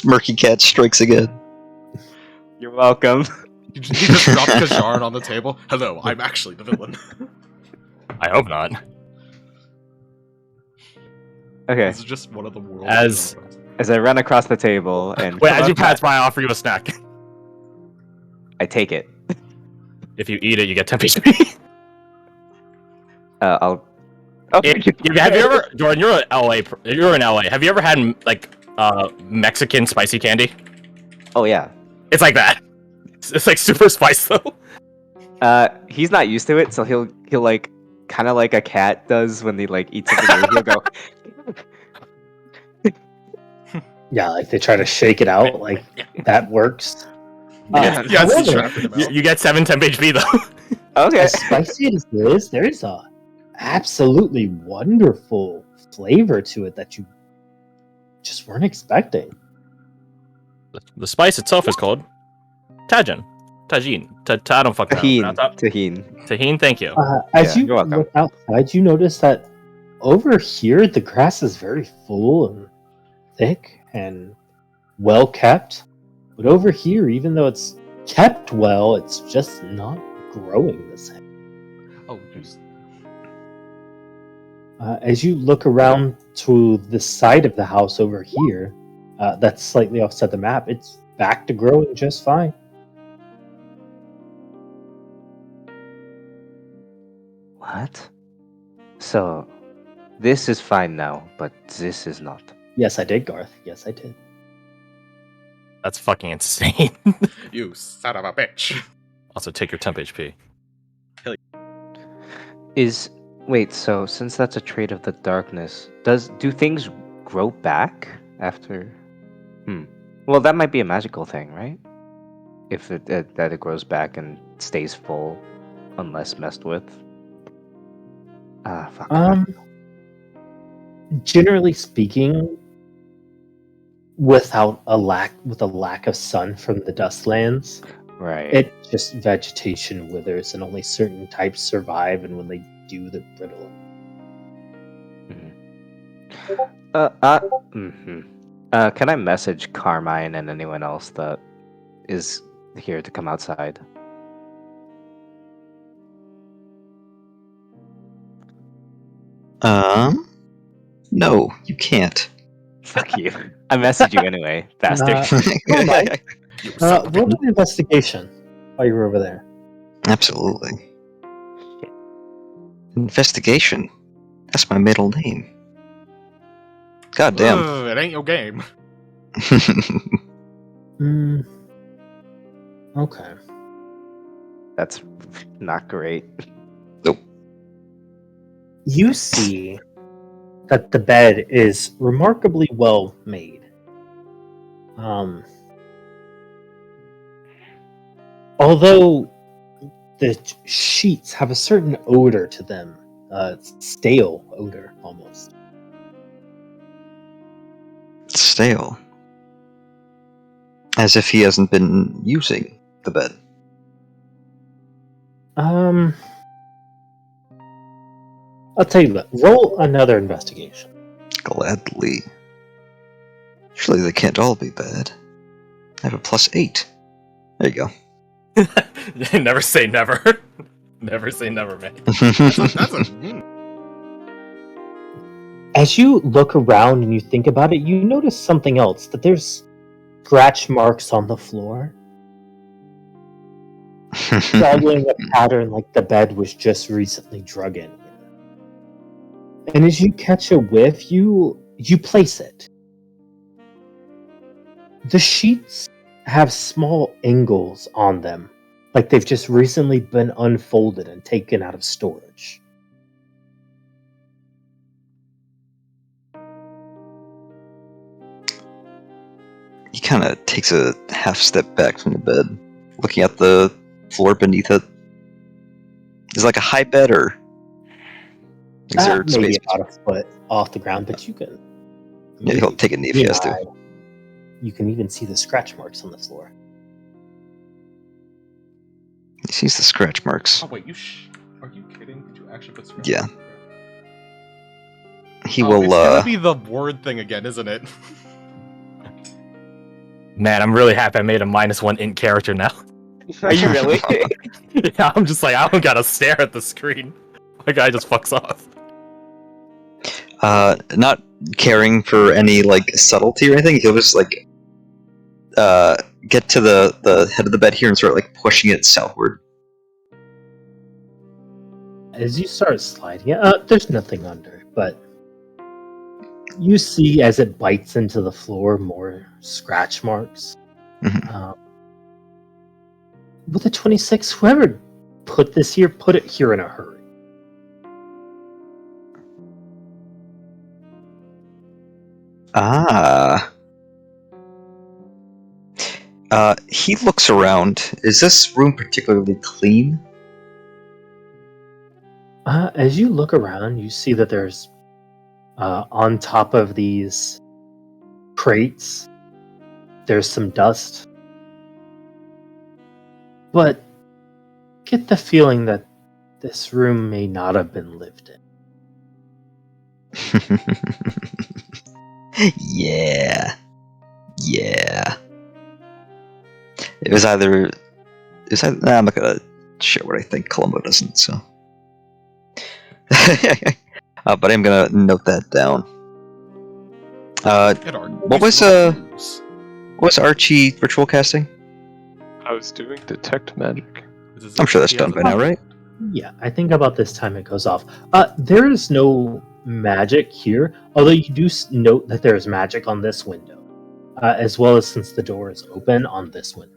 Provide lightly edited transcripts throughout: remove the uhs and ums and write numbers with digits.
Murky Cat strikes again. You're welcome. He just dropped Kajarn on the table. Hello, I'm actually the villain. I hope not. Okay. This is just one of the world's As I run across the table and Wait, as you pass by, I offer you a snack. I take it. If you eat it, you get 10 HP. I'll. Oh, Have you ever, Jordan? You're in LA. Have you ever had like Mexican spicy candy? Oh yeah. It's like that. It's like super spice though. He's not used to it, so he'll like kind of like a cat does when they like eat something new. He'll go. Yeah, like they try to shake it out, like that works. You get 10 HP though. Okay. As spicy as it is, there is a absolutely wonderful flavor to it that you just weren't expecting. The spice itself is called Tajin. I don't fucking know. Tahine, thank you. As you look outside, you notice that over here the grass is very full and thick and well kept. But over here, even though it's kept well, it's just not growing the same. Oh, jeez. As you look around to the side of the house over here, that's slightly offset the map, it's back to growing just fine. What? So, this is fine now, but this is not. Yes, I did, Garth. Yes, I did. That's fucking insane. You son of a bitch. Also, take your 10 HP. Wait, so since that's a trait of the darkness, do things grow back after? Well, that might be a magical thing, right? If that it grows back and stays full, unless messed with. Fuck. Generally speaking, with a lack of sun from the Dustlands, right? It just vegetation withers, and only certain types survive. And when they do, they're brittle. Can I message Carmine and anyone else that is here to come outside? No, you can't. Fuck you. I messaged you anyway, bastard. Roll an investigation while you were over there. Absolutely. Investigation. That's my middle name. God damn. It ain't your game. Okay. That's not great. Nope. You see that the bed is remarkably well made. Although the sheets have a certain odor to them, stale odor almost. Stale. As if he hasn't been using the bed. I'll tell you what, roll another investigation. Gladly. Surely they can't all be bad. I have a +8. There you go. Never say never. Never say never, man. As you look around and you think about it, you notice something else, that there's scratch marks on the floor. Following a pattern like the bed was just recently drug in. And as you catch a whiff, you place it. The sheets have small angles on them, like they've just recently been unfolded and taken out of storage. He kind of takes a half step back from the bed, looking at the floor beneath it. Is it like a high bed, or is there Maybe space? about a foot off the ground, but you can. Yeah, he'll take a knee if he has to. You can even see the scratch marks on the floor. He sees the scratch marks. Oh wait, are you kidding? Did you actually put scratch Yeah. marks? He will. It's gonna be the word thing again, isn't it? Man, I'm really happy I made a -1 int character now. Are you really? Yeah, I'm just like, I don't gotta stare at the screen. My guy just fucks off. Not caring for any like subtlety or anything. He'll just like get to the head of the bed here and start like pushing it southward. As you start sliding it, there's nothing under, but you see as it bites into the floor more scratch marks. Mhm. With a 26, whoever put this here, put it here in a hurry. Ah. He looks around. Is this room particularly clean? As you look around, you see that there's on top of these crates, there's some dust. But get the feeling that this room may not have been lived in. Yeah. It was either. Nah, I'm not gonna share what I think. Columbo doesn't, so. But I'm gonna note that down. What was Archie ritual casting? I was doing detect magic. I'm sure that's done by now, right? Yeah, I think about this time it goes off. There is no magic here, although you do note that there is magic on this window, as well as since the door is open on this window.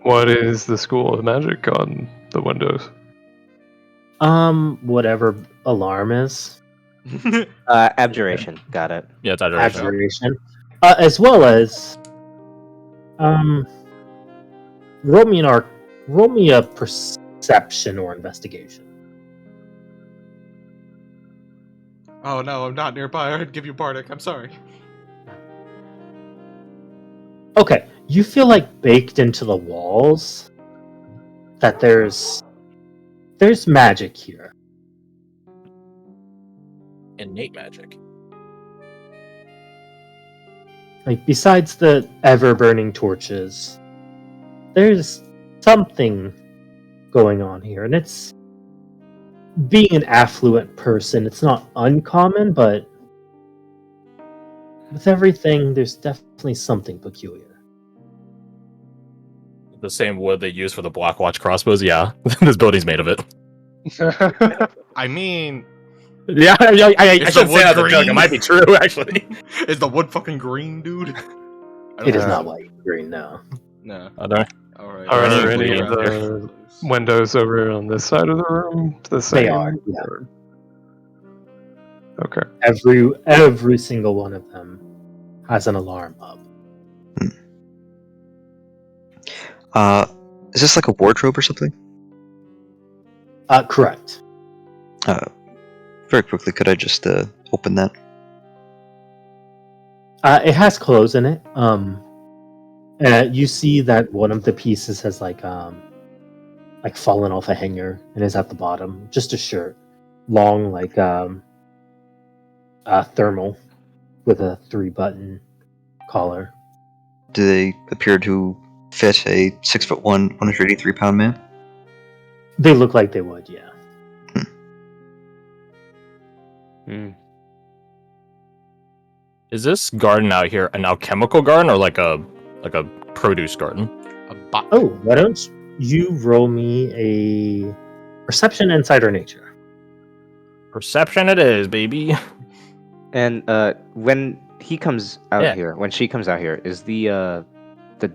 What is the school of magic on the windows? Whatever alarm is. Abjuration. Got it. Yeah, it's adoration. Abjuration. As well as roll me a perception or investigation. Oh no, I'm not nearby. I'd give you Bardic. I'm sorry. Okay, you feel like baked into the walls that there's magic here. Innate magic. Like, besides the ever-burning torches, there's something going on here. And it's... being an affluent person, it's not uncommon, but... with everything, there's definitely something peculiar. The same wood they use for the Blackwatch crossbows, yeah. This building's made of it. I mean... Yeah, I Is should the say that wood as a joke. It green? might be true, actually. Is the wood fucking green, dude? It is not white and green, no. No. Are there? Alright. Are Any any of the windows over on this side of the room the same? They are, yeah. Or- Okay. Every single one of them has an alarm up. Is this like a wardrobe or something? Correct. Very quickly, could I just open that? It has clothes in it. You see that one of the pieces has like fallen off a hanger and is at the bottom. Just a shirt, long thermal with a 3-button collar. Do they appear to fit a 6'1", 183-pound man? They look like they would, yeah. Is this garden out here an alchemical garden or like a produce garden? Oh, why don't you roll me a perception, insight, or nature? Perception it is, baby. And when he comes out Yeah. here, when she comes out here, is the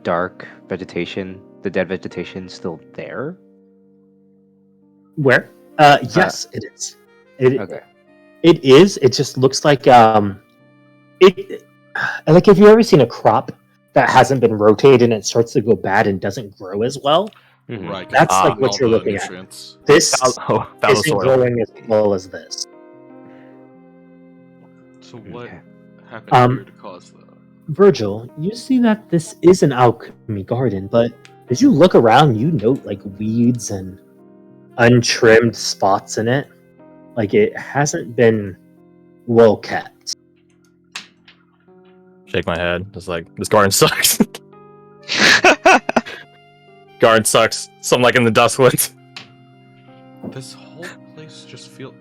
dark vegetation, the dead vegetation, still there? Where? Yes, it is. Okay. It is. It just looks like it. Like, have you ever seen a crop that hasn't been rotated and it starts to go bad and doesn't grow as well? Mhm. Right. That's like all what you're the looking nutrients. at. This Foul isn't soil. growing as well as this. So what Okay. happened here to cause that? Virgil, you see that this is an alchemy garden, but as you look around, you note like weeds and untrimmed spots in it. Like, it hasn't been well kept. shake my head. It's like, this garden sucks. Garden sucks. Something like in the Dusklands. This whole place just feels.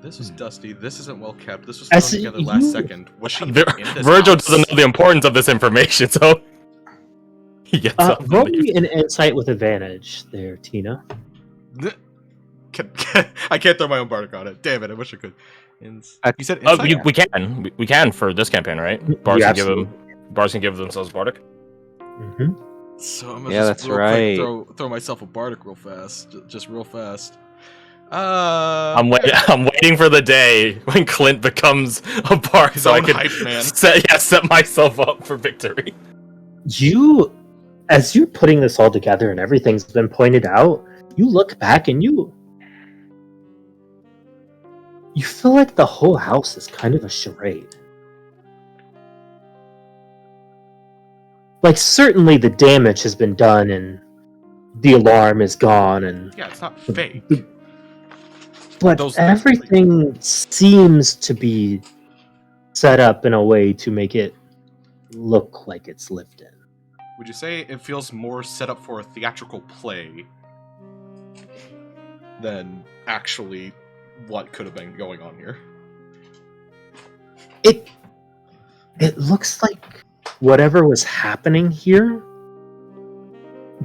This is dusty. This isn't well kept. This was thrown together last second. Was she in this Virgil house? doesn't know the importance of this information, so he gets up. Roll me an insight with advantage there, Tina. I can't throw my own bardic on it. Damn it! I wish I could. You said insight? We can for this campaign, right? Bards can give themselves bardic. Mm-hmm. So I'm gonna just quick throw myself a bardic real fast, just real fast. I'm waiting for the day when Clint becomes a bard, so I can set myself up for victory. As you're putting this all together and everything's been pointed out, you look back and you feel like the whole house is kind of a charade. Like, certainly the damage has been done and the alarm is gone, and yeah, it's not fake. But everything seems to be set up in a way to make it look like it's lived in. Would you say it feels more set up for a theatrical play than actually what could have been going on here? It looks like whatever was happening here,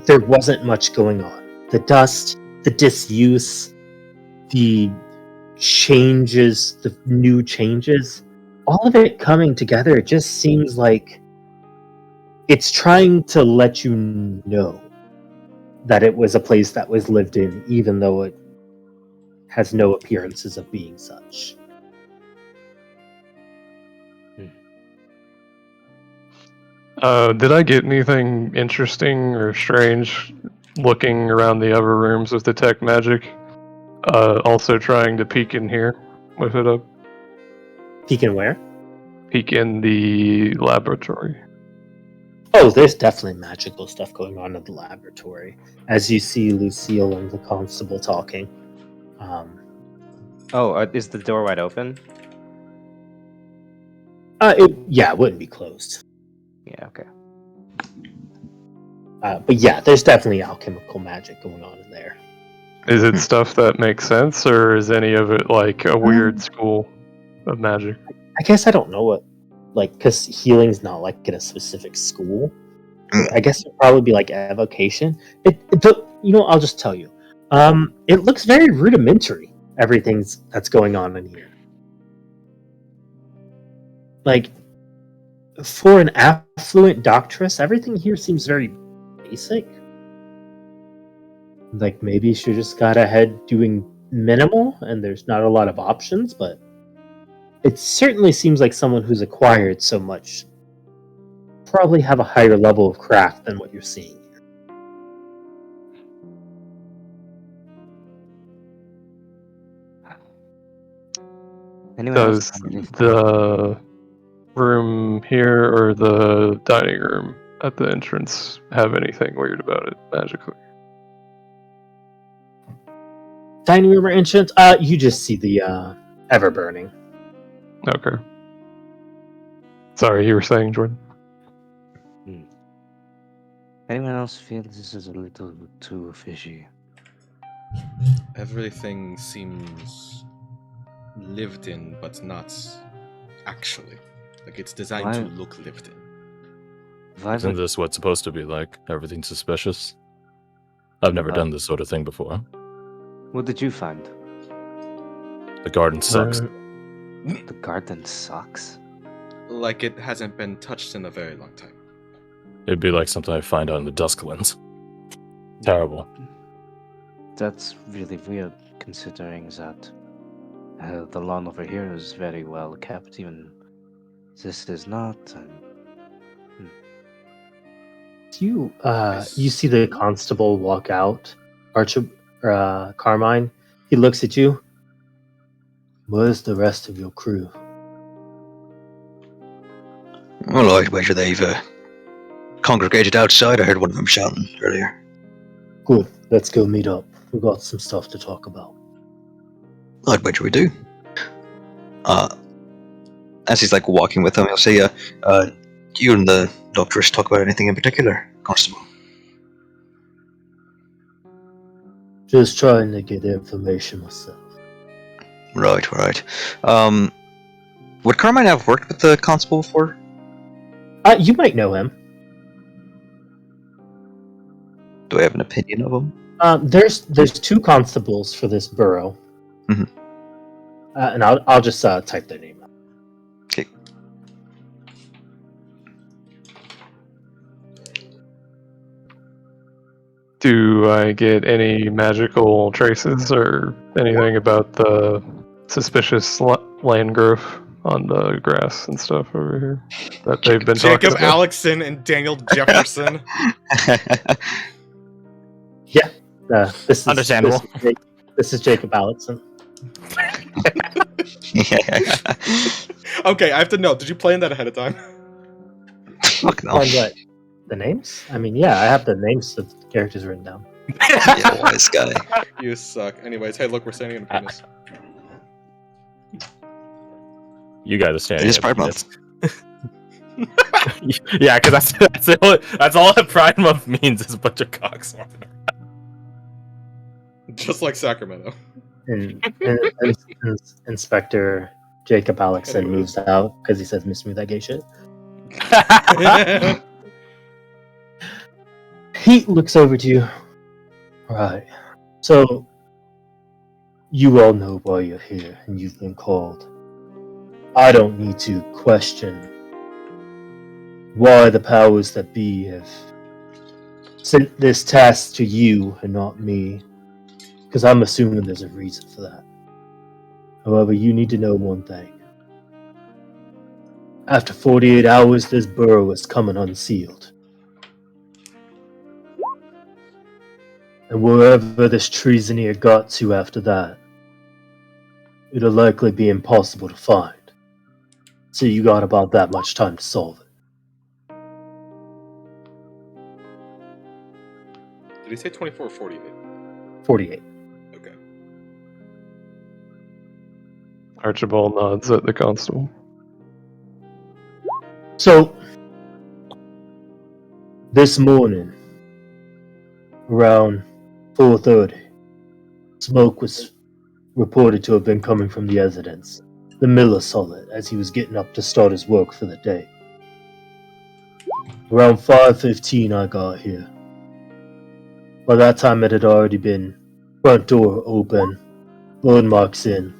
there wasn't much going on. The dust, the disuse, the changes, the new changes, all of it coming together, it just seems like it's trying to let you know that it was a place that was lived in, even though it has no appearances of being such. Did I get anything interesting or strange looking around the other rooms with detect magic? Also trying to peek in here with it up. Peek in where? Peek in the laboratory. Oh, there's definitely magical stuff going on in the laboratory. As you see Lucille and the constable talking. Is the door wide open? It wouldn't be closed. Yeah, okay. But yeah, there's definitely alchemical magic going on in there. Is it stuff that makes sense, or is any of it like a weird school of magic? I guess I don't know what, because healing's not like in a specific school. I guess it'd probably be like evocation. I'll just tell you. It looks very rudimentary, everything that's going on in here. Like, for an affluent doctress, everything here seems very basic. Like, maybe she just got ahead doing minimal, and there's not a lot of options, but it certainly seems like someone who's acquired so much probably have a higher level of craft than what you're seeing here. Does the room here or the dining room at the entrance have anything weird about it magically? Dining room or entrance? You just see the ever burning. Okay. Sorry, you were saying, Jordan? Anyone else feel this is a little too fishy? Everything seems lived in, but not actually. Like, it's designed to look lived in. Isn't this what's supposed to be like? Everything suspicious? I've never done this sort of thing before. What did you find? The garden sucks. The garden sucks? Like, it hasn't been touched in a very long time. It'd be like something I find out in the Dusklands. Terrible. That's really weird, considering that the lawn over here is very well kept, even this is not. You see the constable walk out, Carmine. He looks at you. Where's the rest of your crew? Well, I wager they've congregated outside. I heard one of them shouting earlier. Good. Let's go meet up. We've got some stuff to talk about. I'd wager we do. as he's like walking with him, he'll say, "Do you and the doctoress talk about anything in particular, Constable?" Just trying to get information myself. Right. Would Carmine have worked with the constable before? You might know him. Do I have an opinion of him? There's 2 constables for this borough. Mhm. And I'll just type their name out. Okay. Do I get any magical traces or anything about the suspicious land growth on the grass and stuff over here that they've been Jacob talking about? Alexson and Daniel Jefferson. This is Understandable. This is Jacob Alexson. Okay, I have to know. Did you plan that ahead of time? Fuck no. Find what? The names? I mean, yeah, I have the names of the characters written down. Yeah, wise guy. You suck. Anyways, hey, look, we're standing in a penis. You guys are standing. It is at Pride this. Month. Yeah, because that's all that Pride Month means is a bunch of cocks. Just like Sacramento. And Inspector Jacob Alexson moves out because he says, "Miss me that gay shit." He looks over to you. Right. So, you all know why you're here and you've been called. I don't need to question why the powers that be have sent this task to you and not me, because I'm assuming there's a reason for that. However, you need to know one thing. After 48 hours, this borough is coming unsealed. And wherever this treasoner got to after that, it'll likely be impossible to find. So you got about that much time to solve it. Did he say 24 or 48? 48. Okay. Archibald nods at the constable. So, this morning, around 4:30, smoke was reported to have been coming from the residence. The miller saw it as he was getting up to start his work for the day. Around 5:15 I got here. By that time it had already been front door open, blood marks in.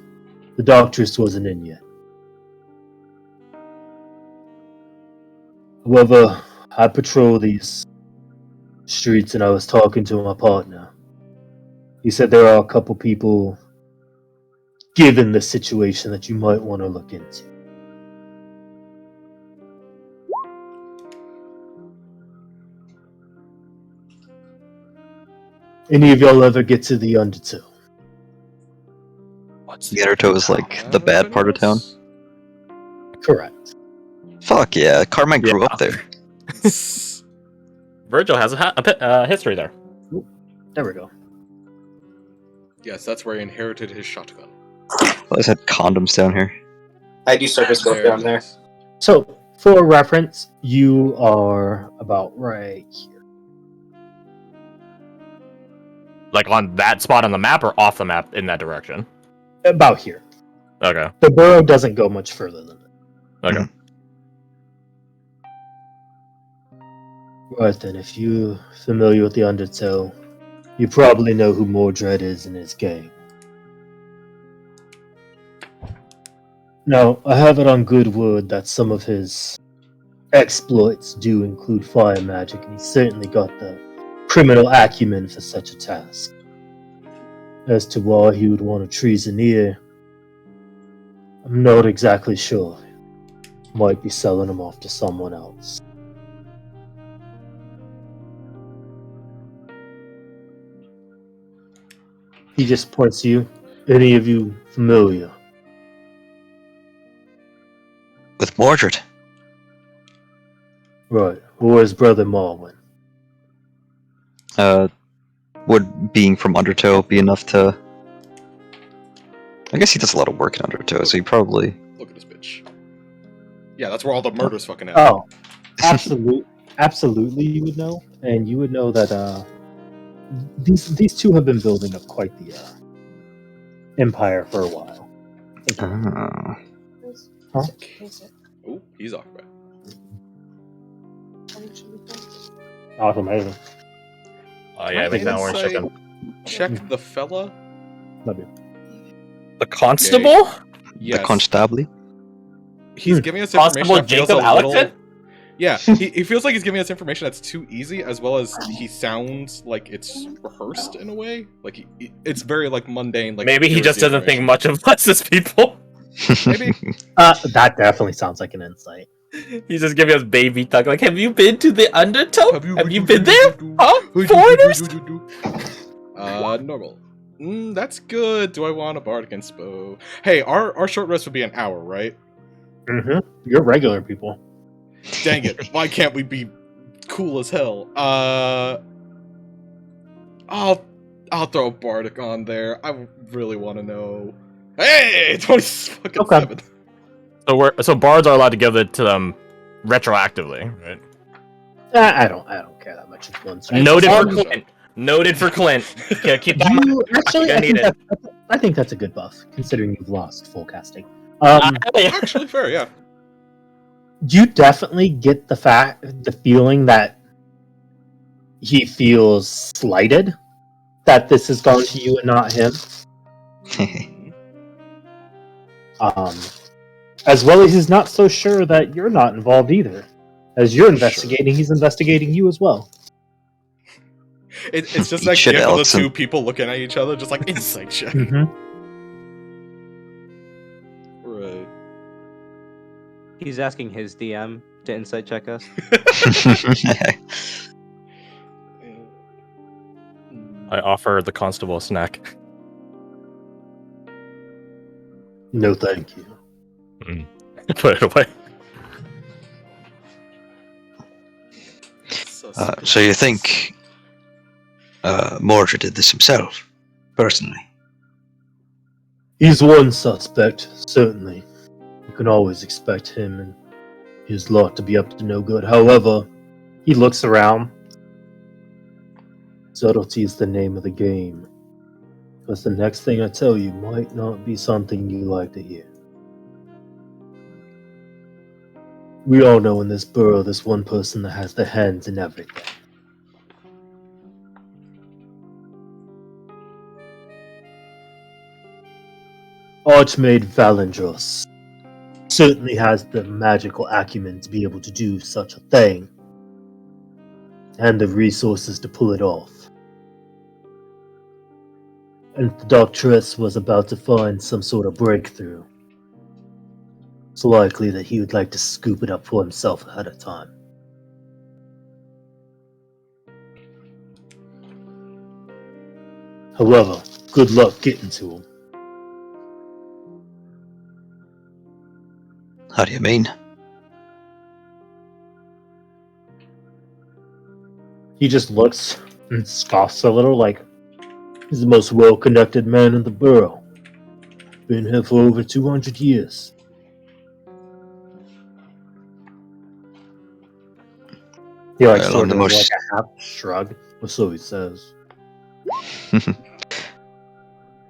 The doctress wasn't in yet. However, I patrol these streets and I was talking to my partner. He said there are a couple people, given the situation, that you might want to look into. Any of y'all ever get to the Undertow? What's the Undertow is like the bad part of town? Correct. Fuck yeah, Carmine grew up there. Virgil has a history there. There we go. Yes, that's where he inherited his shotgun. I always had condoms down here. I do service work down there. So, for reference, you are about right here. Like on that spot on the map or off the map in that direction? About here. Okay. The borough doesn't go much further than that. Okay. Right then, if you're familiar with the Undertow, you probably know who Mordred is and his gang. Now, I have it on good word that some of his exploits do include fire magic, and he's certainly got the criminal acumen for such a task. As to why he would want a treasoner, I'm not exactly sure. Might be selling him off to someone else. He just points to you. Any of you familiar? With Mordred. Right. Or his brother Marwyn? Would being from Undertow be enough to... I guess he does a lot of work in Undertow, so he probably... Look at this bitch. Yeah, that's where all the murders fucking happen. Oh, absolutely, you would know, and you would know that these two have been building up quite the empire for a while. Oh. Huh? Oh, he's off, right? Awesome, amazing. Oh yeah, make that orange Insight chicken. Check the fella. Love you. The constable? Yes. The constable. He's giving us information Constable that feels Jacob a little... Alexson? Yeah, he feels like he's giving us information that's too easy, as well as he sounds like it's rehearsed in a way. Like it's very like mundane. Like Maybe he here's just the doesn't think information. much of us as people. Maybe. That definitely sounds like an insight. He's just giving us baby talk. Like, have you been to the Undertow? Have you been there? Huh? Foreigners? Normal. That's good. Do I want a bardic inspo? Hey, our short rest would be an hour, right? Mm-hmm. You're regular people. Dang it! Why can't we be cool as hell? I'll throw a bardic on there. I really want to know. Hey, 27. Okay. So bards are allowed to give it to them retroactively, right? I don't care that much. Noted for Bards, Clint. Noted for Clint. Okay, keep that in mind. Actually, I think that's a good buff, considering you've lost full casting. Actually, fair, yeah. You definitely get the feeling that he feels slighted, that this has gone to you and not him. As well as he's not so sure that you're not involved either. As you're investigating, he's investigating you as well. It's just like Shit, the Alexson. two people looking at each other, just like insight check. Mm-hmm. Right. He's asking his DM to insight check us. I offer the constable a snack. No, thank you. Put it away. So you think Mordred did this himself, personally? He's one suspect, certainly. You can always expect him and his lot to be up to no good. However, he looks around. Subtlety is the name of the game. Because the next thing I tell you might not be something you like to hear. We all know in this borough there's one person that has their hands in everything. Archmaid Valendros certainly has the magical acumen to be able to do such a thing, and the resources to pull it off. And the Doctress was about to find some sort of breakthrough. It's likely that he would like to scoop it up for himself ahead of time. However, good luck getting to him. How do you mean? He just looks and scoffs a little like, he's the most well-conducted man in the borough. Been here for over 200 years. He like Well, sort I'm the of most- like a half shrug, or so he says.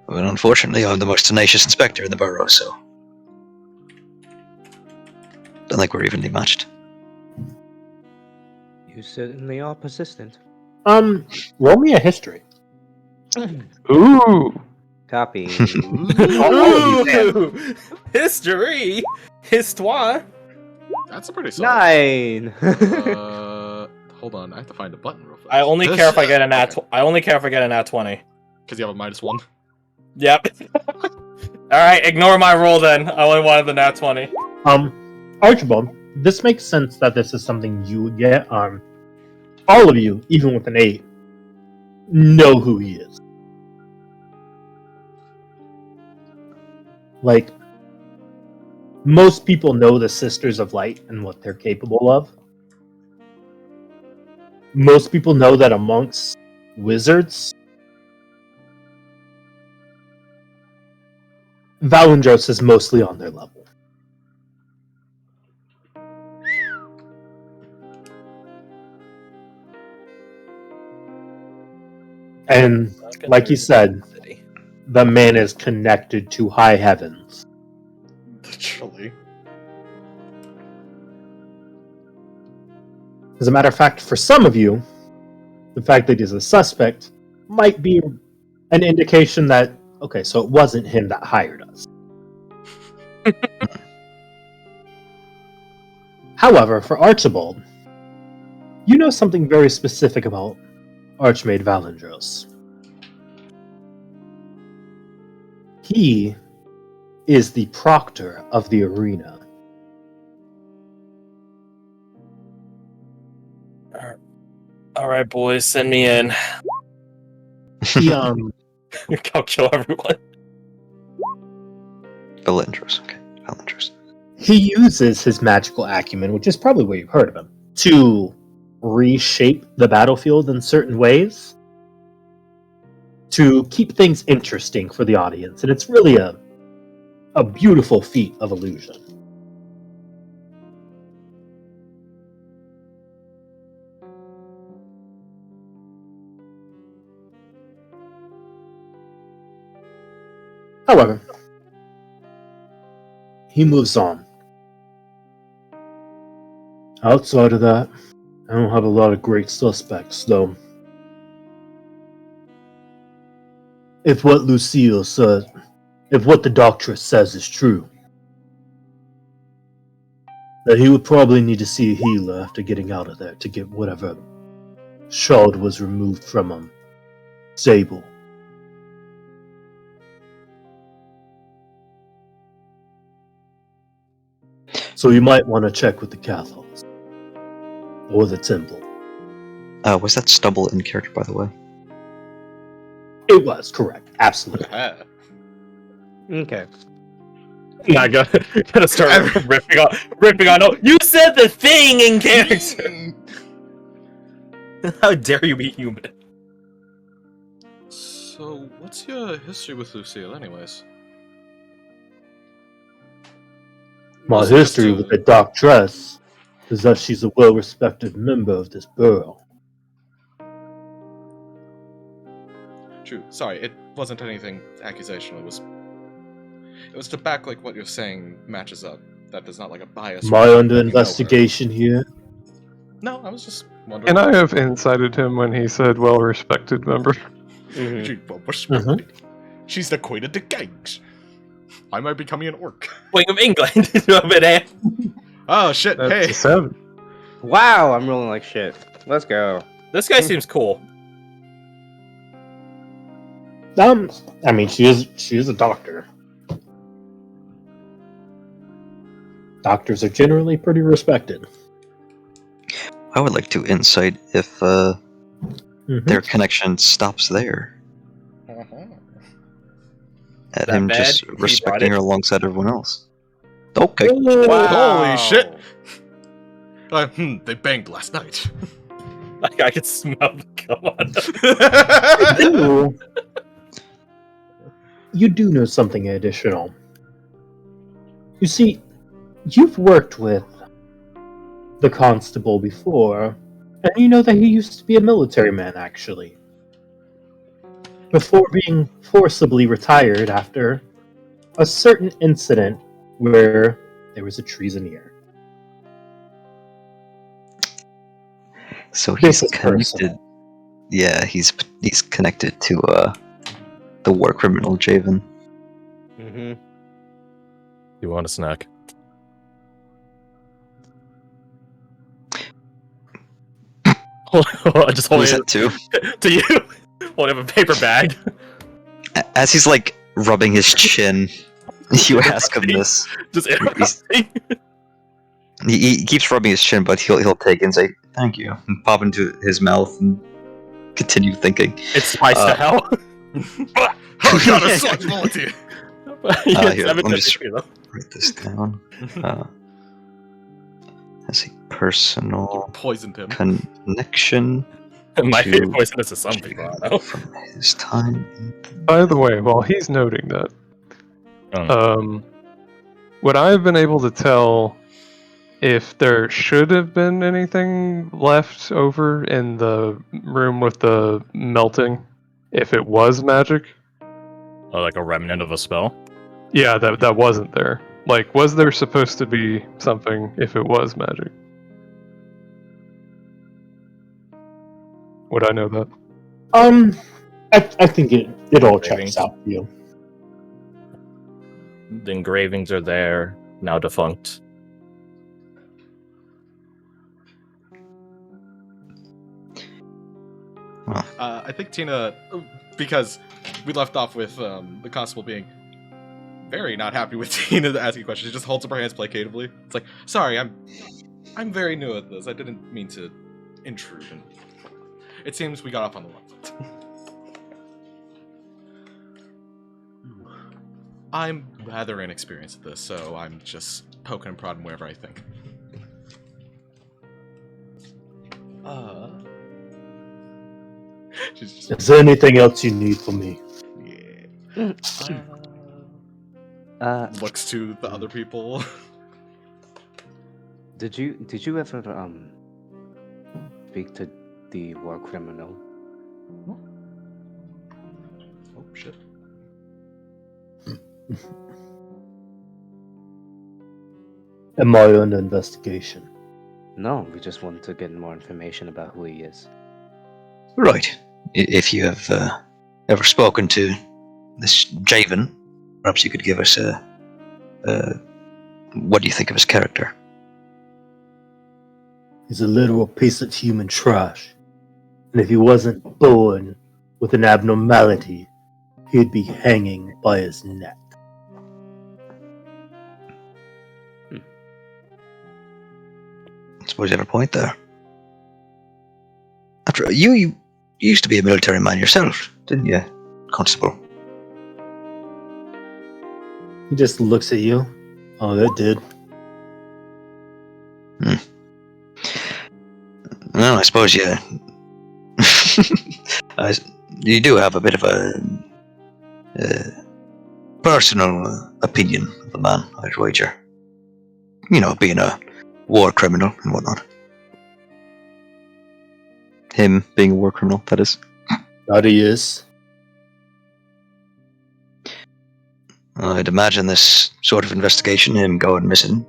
Well, unfortunately, I'm the most tenacious inspector in the borough, so don't think we're evenly matched. You certainly are persistent. Roll me a history. Ooh. Copy. Ooh, history, histoire. That's a pretty solid. 9. Hold on, I have to find a button real fast. I only care if I get a nat. I only care if I get a nat 20. Because you have a -1. Yep. All right, ignore my roll then. I only wanted the nat 20. Archibald, this makes sense that this is something you would get. All of you, even with an 8, know who he is. Like, most people know the Sisters of Light and what they're capable of. Most people know that amongst wizards, Valendros is mostly on their level. And like you said, the man is connected to high heavens. Literally. As a matter of fact, for some of you, the fact that he's a suspect might be an indication that, okay, so it wasn't him that hired us. However, for Archibald, you know something very specific about Archmaid Valendros. He is the proctor of the arena. All right, boys, send me in. He, I'll kill everyone. Valendros, okay. Valendros. he uses his magical acumen, which is probably where you've heard of him, to reshape the battlefield in certain ways to keep things interesting for the audience. And it's really a beautiful feat of illusion. However, he moves on. Outside of that, I don't have a lot of great suspects, though. If what Lucille says, if what the doctress says is true, that he would probably need to see a healer after getting out of there to get whatever shard was removed from him. Sable. So you might want to check with the Catholics. Or the temple. Was that Stubble in character, by the way? It was, correct. Absolutely. Okay. I gotta start ripping on. No, you said the thing in character. How dare you be human? So, what's your history with Lucille, anyways? My Was it just history a- with the doctress is that she's a well-respected member of this borough. True. Sorry, it wasn't anything accusational. It was to back like what you're saying matches up. That there's not like a bias. Am I or under you know her. investigation here? No, I was just wondering. Can I have incited him when he said well-respected member? She's the queen of the gangs. I might be becoming an orc. Queen of England. Over there. Oh shit! That's Hey. a 7. Wow, I'm rolling like shit. Let's go. This guy seems cool. I mean, she is a doctor. Doctors are generally pretty respected. I would like to insight if their connection stops there. At That him bad? just He respecting bought her alongside everyone else. Okay. Wow. Holy shit! They banged last night. Like, I could smell the cum on them. You do know something additional. You see, you've worked with the constable before, and you know that he used to be a military man, actually. Before being forcibly retired after a certain incident where there was a treasoner. So This he's is connected. personal. Yeah, he's connected to the war criminal Javen. Mm-hmm. You want a snack? I just hold Who's it that too? to you. Hold up a paper bag. As he's like rubbing his chin, you ask him this. Just interrupting. He keeps rubbing his chin, but he'll take it and say thank you, and pop into his mouth and continue thinking. It's spiced to hell. Oh god, a sword multi! Here, let me just write this down. As a personal Poisoned him. connection My to- favorite poisonous to some people, I know. from his time. By the way, while he's noting that, would I have been able to tell if there should have been anything left over in the room with the melting if it was magic. Oh, like a remnant of a spell? Yeah, that wasn't there. Like, was there supposed to be something if it was magic? Would I know that? I think it all checks Engravings. out for you. The engravings are there, now defunct. I think Tina, because we left off with the constable being very not happy with Tina asking questions, she just holds up her hands placatively. It's like, sorry, I'm very new at this. I didn't mean to intrude. And it seems we got off on the wrong foot. I'm rather inexperienced at this, so I'm just poking and prodding wherever I think. She's just, Is there anything else you need from me? yeah. Looks to the other people. Did you ever speak to the war criminal? Oh shit. Am I under investigation? No, we just wanted to get more information about who he is. Right. If you have ever spoken to this Javen, perhaps you could give us what do you think of his character? He's a literal piece of human trash. And if he wasn't born with an abnormality, he'd be hanging by his neck. I suppose you have a point there. After all, you used to be a military man yourself, didn't you, Constable? He just looks at you. Oh, that did. Well, I suppose you... you do have a bit of a personal opinion of the man, I'd wager. You know, being a war criminal and whatnot. Him being a war criminal, that is. That he is. I'd imagine this sort of investigation, him going missing,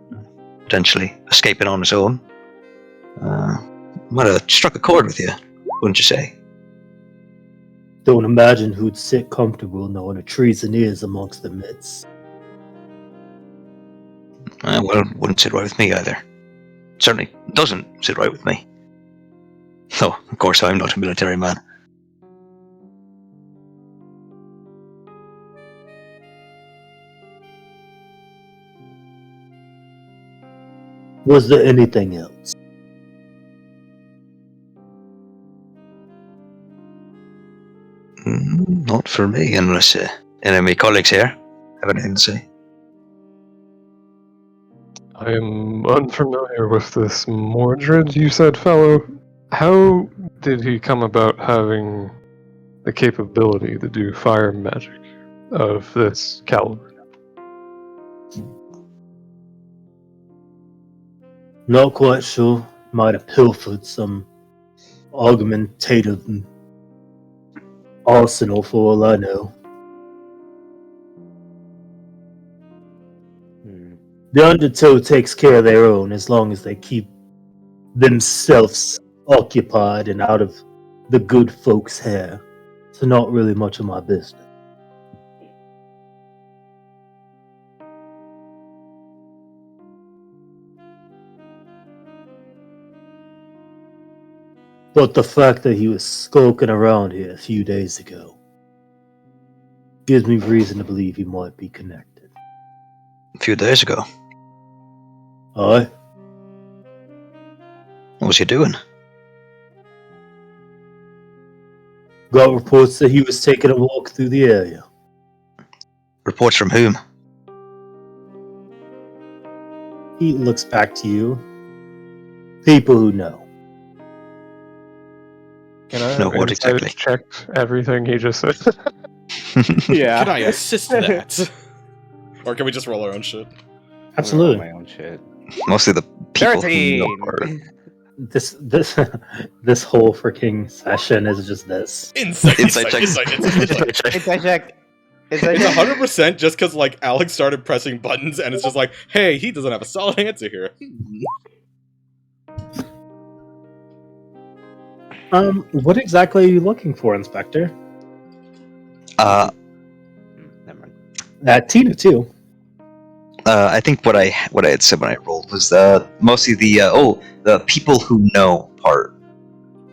potentially escaping on his own, might have struck a chord with you, wouldn't you say? Don't imagine who'd sit comfortable knowing a treason is amongst the midst. Well, wouldn't sit right with me either. Certainly doesn't sit right with me. Though, of course, I'm not a military man. Was there anything else? Not for me, unless any of my colleagues here have anything to say. I am unfamiliar with this Mordred, you said, fellow. How did he come about having the capability to do fire magic of this caliber? Not quite sure. Might have pilfered some augmentative arsenal for all I know. The Undertow takes care of their own as long as they keep themselves occupied and out of the good folks' hair. So not really much of my business. But the fact that he was skulking around here a few days ago gives me reason to believe he might be connected. A few days ago. Aye? What was he doing? Got reports that he was taking a walk through the area. Reports from whom? He looks back to you. People who know. Can I No, what exactly? checked everything he just said? Yeah. Can I assist that? Or can we just roll our own shit? Absolutely. My own shit. Mostly the people who 13. know are this this whole freaking session is just this. Insight Insight check. check. Inside check. It's 100% just because like Alex started pressing buttons and it's just like, hey, he doesn't have a solid answer here. What exactly are you looking for, Inspector? Never mind. Tina too. I think what I had said when I rolled was mostly the people who know part.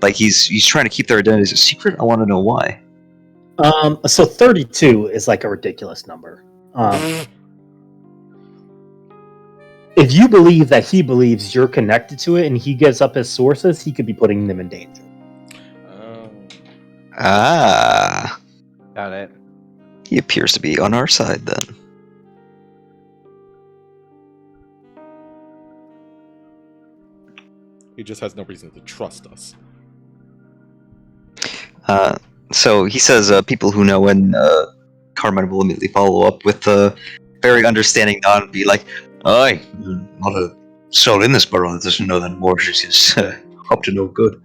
Like he's trying to keep their identities a secret. I want to know why. So 32 is like a ridiculous number. If you believe that he believes you're connected to it and he gives up his sources, he could be putting them in danger. Ah, Got it. he appears to be on our side then. He just has no reason to trust us. So he says people who know, and Carmine will immediately follow up with a very understanding nod and be like, "Aye, not a soul in this borough that doesn't know that Mortis is up to no good."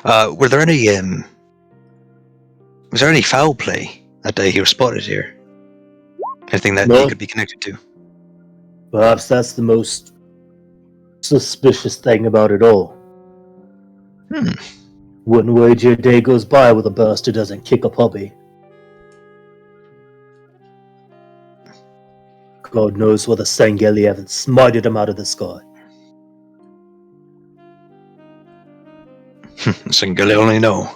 Was there any foul play that day he was spotted here? Anything that No. he could be connected to? Perhaps that's the most suspicious thing about it all. Wouldn't wager a day goes by where the bastard doesn't kick a puppy. God knows whether Sangeli haven't smited him out of the sky. Singly only know.